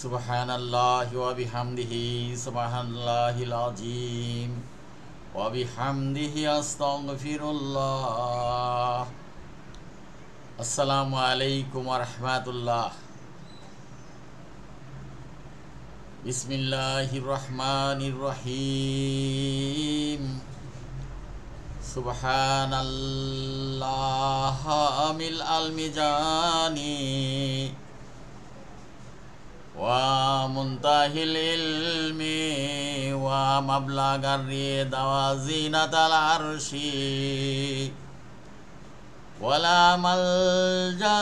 সুবহানাল্লাহি ওয়া বিহামদিহি সুবহানাল্লাহিল আযীম ওয়া বিহামদিহি আস্তাগফিরুল্লাহ। আসসালামু আলাইকুম ওয়া রাহমাতুল্লাহ। বিসমিল্লাহির রহমানির রহিম। সুবহানাল্লাহিল মিজানি ওয়া মুনতাহিল ইলমি ওয়া মাবলাগার রিদা ওয়া জিনাতাল আরশি ওয়ালা মালজা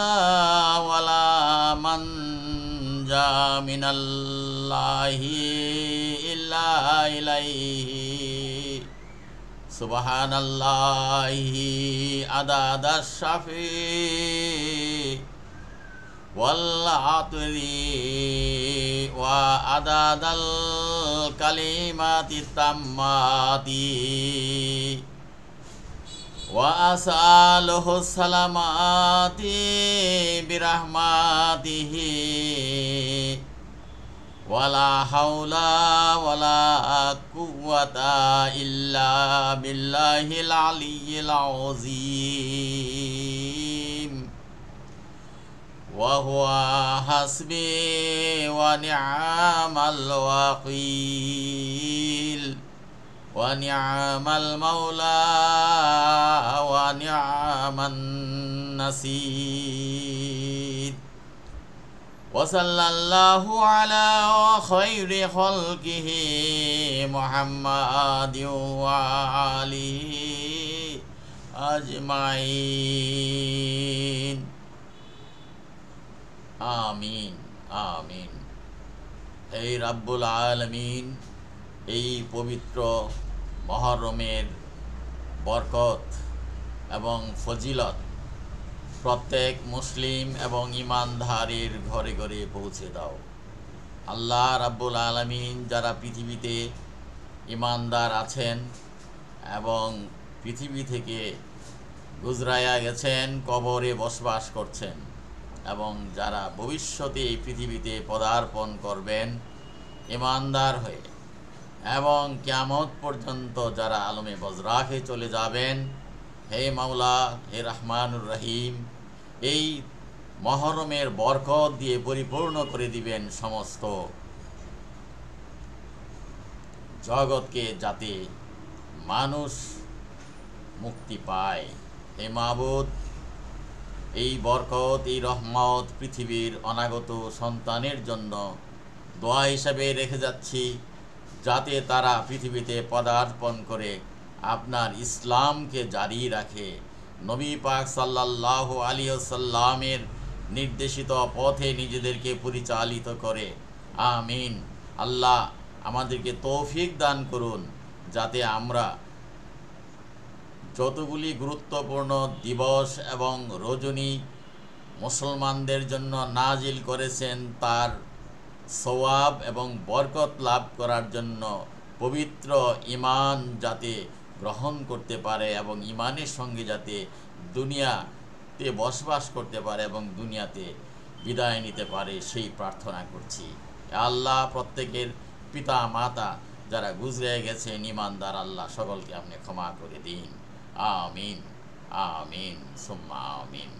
ওয়ালা মানজা মিনাল্লাহি ইল্লা ইলাইহি। সুবহানাল্লাহি আদাদাশ শাফি ওয়াল আতরি ওয়া আদাদাল কালিমাতি তাম্মাতি ওয়া আসআলুহু সালামাতি বিরহমাতিহি ওয়ালা হাওলা ওয়ালা কুওয়াতা ইল্লা বিল্লাহিল আলিয়্যিল আযীম। ওয়া হুয়া হাসবি ওয়া নি'মাল ওয়াকিল ওয়া নি'মাল মাওলা ওয়া নি'মান নাসীর। ওয়া সাল্লাল্লাহু আলা খায়রি খালকিহি মুহাম্মাদিন ওয়া আলিহি আজমাইন। আমিন আমিন। হে রাব্বুল আলামিন, এই পবিত্র মুহররমের বরকত এবং ফজিলত প্রত্যেক মুসলিম এবং ঈমানধারীর ঘরে ঘরে পৌঁছে দাও। আল্লাহ রাব্বুল আলামিন, যারা পৃথিবীতে ঈমানদার আছেন এবং পৃথিবী থেকে গুজরায়া গেছেন, কবরে বসবাস করছেন, এবং যারা ভবিষ্যতে এই পৃথিবীতে পদার্পণ করবেন ঈমানদার হয়ে, এবং কিয়ামত পর্যন্ত যারা আলমে বজরাখে চলে যাবেন, হে মাওলা, হে রহমানুর রহিম, এই মুহররমের বরকত দিয়ে পরিপূর্ণ করে দিবেন সমস্ত জগৎকে, যাতে মানুষ মুক্তি পায়। হে মাবুদ, এই বরকত, এই রহমত পৃথিবীর অনাগত সন্তানের জন্য দোয়া হিসাবে রেখে যাচ্ছি, যাতে তারা পৃথিবীতে পদার্পণ করে আপনার ইসলামকে জারি রাখে, নবী পাক সাল্লাল্লাহু আলাইহি ওয়াসাল্লামের নির্দেশিত পথে নিজেদেরকে পরিচালিত করে। আমিন। আল্লাহ আমাদেরকে তৌফিক দান করুন, যাতে আমরা যতগুলি গুরুত্বপূর্ণ দিবস এবং রজনী মুসলমানদের জন্য নাজিল করেছেন, তার সওয়াব এবং বরকত লাভ করার জন্য পবিত্র ঈমান যাতে গ্রহণ করতে পারে এবং ঈমানের সঙ্গে যাতে দুনিয়াতে বসবাস করতে পারে এবং দুনিয়াতে বিদায় নিতে পারে, সেই প্রার্থনা করছি। আল্লাহ, প্রত্যেকের পিতা মাতা যারা গুজরে গেছেন ঈমানদার, আল্লাহ সকলকে আপনি ক্ষমা করে দিন। আমিন আমিন সুম্মা আমিন।